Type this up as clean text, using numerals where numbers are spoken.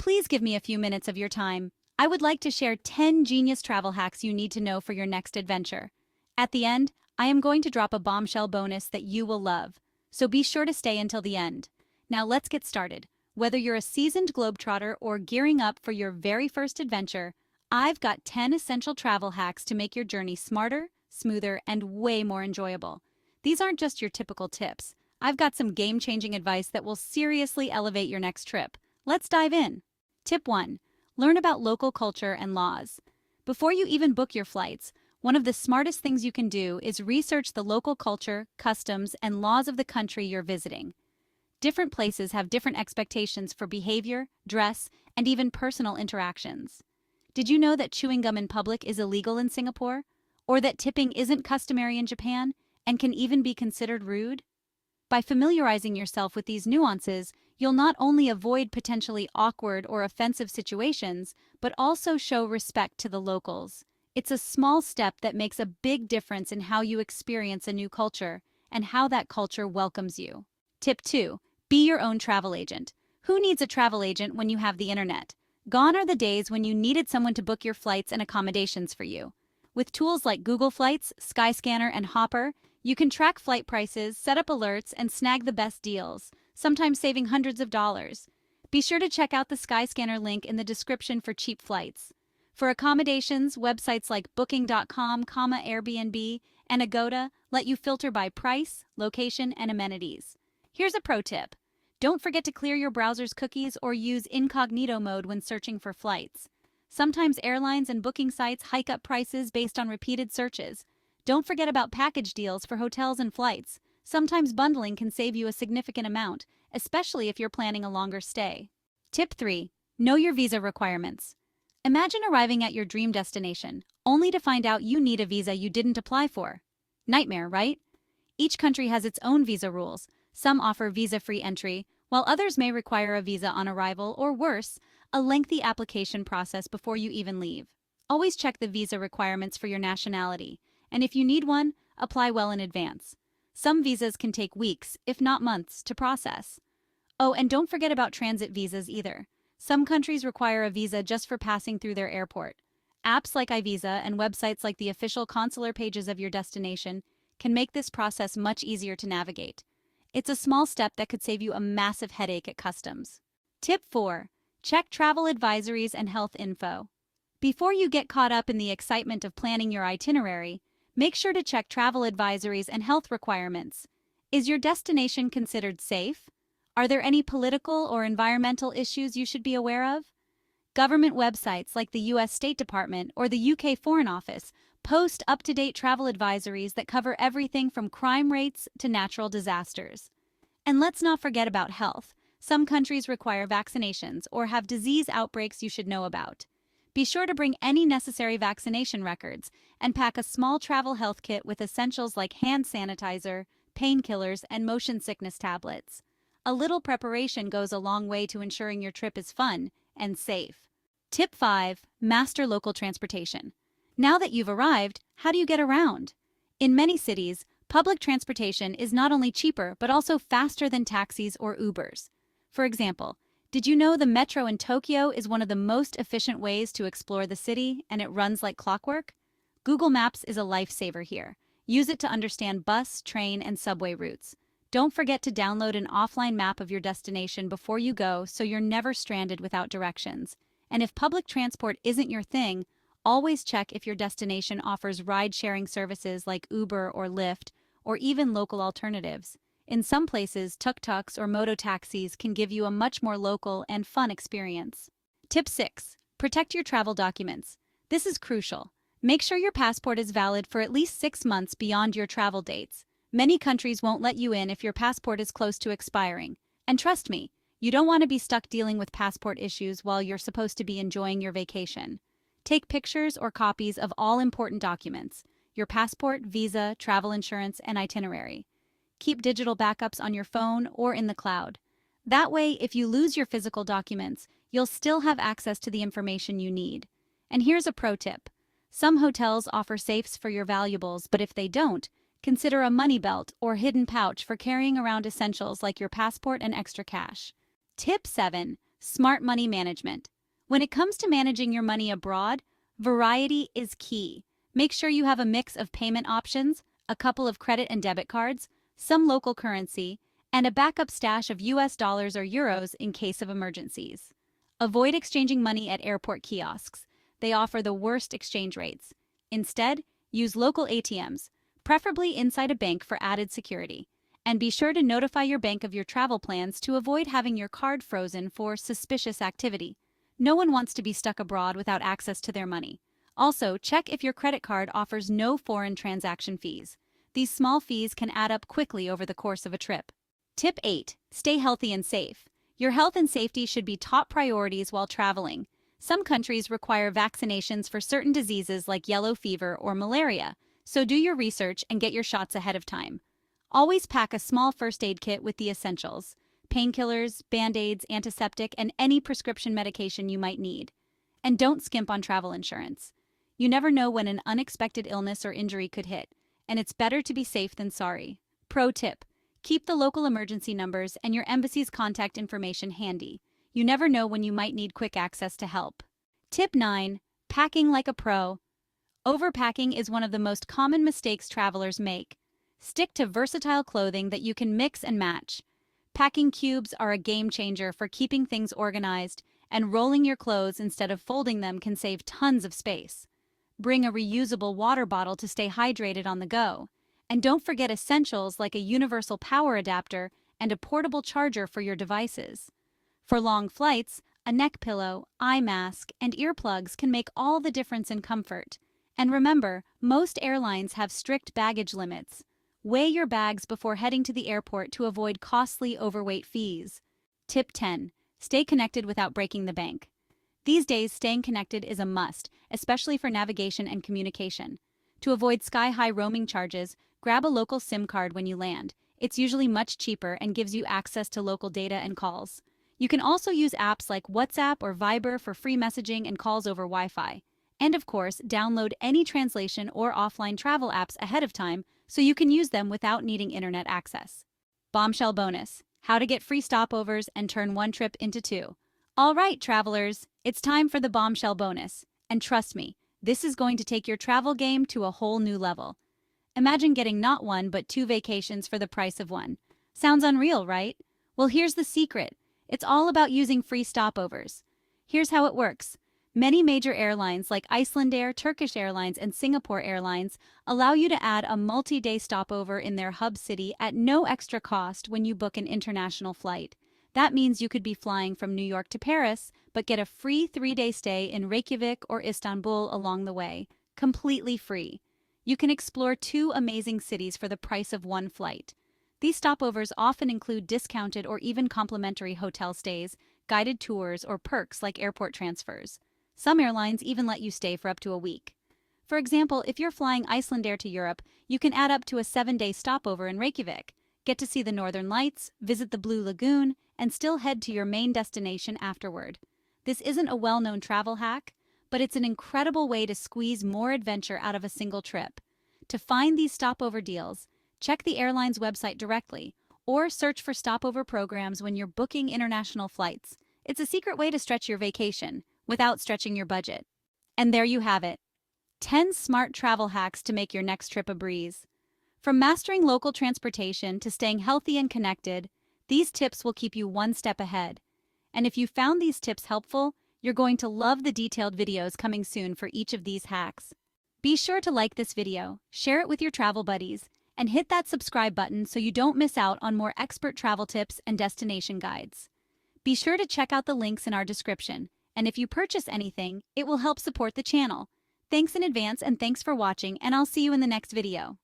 please give me a few minutes of your time. I would like to share 10 genius travel hacks you need to know for your next adventure. At the end, I am going to drop a bombshell bonus that you will love, so be sure to stay until the end. Now let's get started. Whether you're a seasoned globetrotter or gearing up for your very first adventure, I've got 10 essential travel hacks to make your journey smarter, smoother, and way more enjoyable. These aren't just your typical tips. I've got some game-changing advice that will seriously elevate your next trip. Let's dive in. Tip 1. Learn about local culture and laws. Before you even book your flights, one of the smartest things you can do is research the local culture, customs, and laws of the country you're visiting. Different places have different expectations for behavior, dress, and even personal interactions. Did you know that chewing gum in public is illegal in Singapore? Or that tipping isn't customary in Japan and can even be considered rude? By familiarizing yourself with these nuances, you'll not only avoid potentially awkward or offensive situations, but also show respect to the locals. It's a small step that makes a big difference in how you experience a new culture and how that culture welcomes you. Tip 2. Be your own travel agent. Who needs a travel agent when you have the internet? Gone are the days when you needed someone to book your flights and accommodations for you. With tools like Google Flights, Skyscanner, and Hopper, you can track flight prices, set up alerts, and snag the best deals, sometimes saving hundreds of dollars. Be sure to check out the Skyscanner link in the description for cheap flights. For accommodations, websites like Booking.com, Airbnb, and Agoda let you filter by price, location, and amenities. Here's a pro tip. Don't forget to clear your browser's cookies or use incognito mode when searching for flights. Sometimes airlines and booking sites hike up prices based on repeated searches. Don't forget about package deals for hotels and flights. Sometimes bundling can save you a significant amount, especially if you're planning a longer stay. Tip 3. Know your visa requirements. Imagine arriving at your dream destination, only to find out you need a visa you didn't apply for. Nightmare, right? Each country has its own visa rules. Some offer visa-free entry, while others may require a visa on arrival or worse, a lengthy application process before you even leave. Always check the visa requirements for your nationality, and if you need one, apply well in advance. Some visas can take weeks, if not months, to process. Oh, and don't forget about transit visas either. Some countries require a visa just for passing through their airport. Apps like iVisa and websites like the official consular pages of your destination can make this process much easier to navigate. It's a small step that could save you a massive headache at customs. Tip 4. Check travel advisories and health info. Before you get caught up in the excitement of planning your itinerary, make sure to check travel advisories and health requirements. Is your destination considered safe? Are there any political or environmental issues you should be aware of? Government websites like the US State Department or the UK Foreign Office post up-to-date travel advisories that cover everything from crime rates to natural disasters. And let's not forget about health. Some countries require vaccinations or have disease outbreaks you should know about. Be sure to bring any necessary vaccination records and pack a small travel health kit with essentials like hand sanitizer, painkillers, and motion sickness tablets. A little preparation goes a long way to ensuring your trip is fun and safe. Tip 5. Master local transportation. Now that you've arrived, how do you get around? In many cities, public transportation is not only cheaper but also faster than taxis or Ubers. For example, did you know the metro in Tokyo is one of the most efficient ways to explore the city, and it runs like clockwork? Google Maps is a lifesaver here. Use it to understand bus, train, and subway routes. Don't forget to download an offline map of your destination before you go so you're never stranded without directions. And if public transport isn't your thing, always check if your destination offers ride-sharing services like Uber or Lyft, or even local alternatives. In some places, tuk-tuks or moto-taxis can give you a much more local and fun experience. Tip 6. Protect your travel documents. This is crucial. Make sure your passport is valid for at least 6 months beyond your travel dates. Many countries won't let you in if your passport is close to expiring. And trust me, you don't want to be stuck dealing with passport issues while you're supposed to be enjoying your vacation. Take pictures or copies of all important documents: your passport, visa, travel insurance, and itinerary. Keep digital backups on your phone or in the cloud. That way, if you lose your physical documents, you'll still have access to the information you need. And here's a pro tip. Some hotels offer safes for your valuables, but if they don't, consider a money belt or hidden pouch for carrying around essentials like your passport and extra cash. Tip 7. Smart money management. When it comes to managing your money abroad, variety is key. Make sure you have a mix of payment options, a couple of credit and debit cards, some local currency, and a backup stash of US dollars or euros in case of emergencies. Avoid exchanging money at airport kiosks. They offer the worst exchange rates. Instead, use local ATMs, preferably inside a bank for added security. And be sure to notify your bank of your travel plans to avoid having your card frozen for suspicious activity. No one wants to be stuck abroad without access to their money. Also, check if your credit card offers no foreign transaction fees. These small fees can add up quickly over the course of a trip. Tip 8. Stay healthy and safe. Your health and safety should be top priorities while traveling. Some countries require vaccinations for certain diseases like yellow fever or malaria, so do your research and get your shots ahead of time. Always pack a small first aid kit with the essentials: painkillers, band-aids, antiseptic, and any prescription medication you might need. And don't skimp on travel insurance. You never know when an unexpected illness or injury could hit, and it's better to be safe than sorry. Pro tip: keep the local emergency numbers and your embassy's contact information handy. You never know when you might need quick access to help. Tip 9. Packing like a pro. Overpacking is one of the most common mistakes travelers make. Stick to versatile clothing that you can mix and match. Packing cubes are a game changer for keeping things organized, and rolling your clothes instead of folding them can save tons of space. Bring a reusable water bottle to stay hydrated on the go. And don't forget essentials like a universal power adapter and a portable charger for your devices. For long flights, a neck pillow, eye mask, and earplugs can make all the difference in comfort. And remember, most airlines have strict baggage limits. Weigh your bags before heading to the airport to avoid costly overweight fees. Tip 10. Stay connected without breaking the bank. These days, staying connected is a must, especially for navigation and communication. To avoid sky-high roaming charges, grab a local SIM card when you land. It's usually much cheaper and gives you access to local data and calls. You can also use apps like WhatsApp or Viber for free messaging and calls over Wi-Fi. And of course, download any translation or offline travel apps ahead of time so you can use them without needing internet access. Bombshell bonus: how to get free stopovers and turn one trip into two. All right, travelers, it's time for the bombshell bonus. And trust me, this is going to take your travel game to a whole new level. Imagine getting not one but two vacations for the price of one. Sounds unreal, right? Well, here's the secret. It's all about using free stopovers. Here's how it works. Many major airlines like Icelandair, Turkish Airlines, and Singapore Airlines allow you to add a multi-day stopover in their hub city at no extra cost when you book an international flight. That means you could be flying from New York to Paris, but get a free 3-day stay in Reykjavik or Istanbul along the way, completely free. You can explore two amazing cities for the price of one flight. These stopovers often include discounted or even complimentary hotel stays, guided tours, or perks like airport transfers. Some airlines even let you stay for up to a week. For example, if you're flying Icelandair to Europe, you can add up to a 7-day stopover in Reykjavik, get to see the Northern Lights, visit the Blue Lagoon, and still head to your main destination afterward. This isn't a well-known travel hack, but it's an incredible way to squeeze more adventure out of a single trip. To find these stopover deals, check the airline's website directly, or search for stopover programs when you're booking international flights. It's a secret way to stretch your vacation without stretching your budget. And there you have it. 10 smart travel hacks to make your next trip a breeze. From mastering local transportation to staying healthy and connected, these tips will keep you one step ahead. And if you found these tips helpful, you're going to love the detailed videos coming soon for each of these hacks. Be sure to like this video, share it with your travel buddies, and hit that subscribe button so you don't miss out on more expert travel tips and destination guides. Be sure to check out the links in our description, and if you purchase anything, it will help support the channel. Thanks in advance, and thanks for watching, and I'll see you in the next video.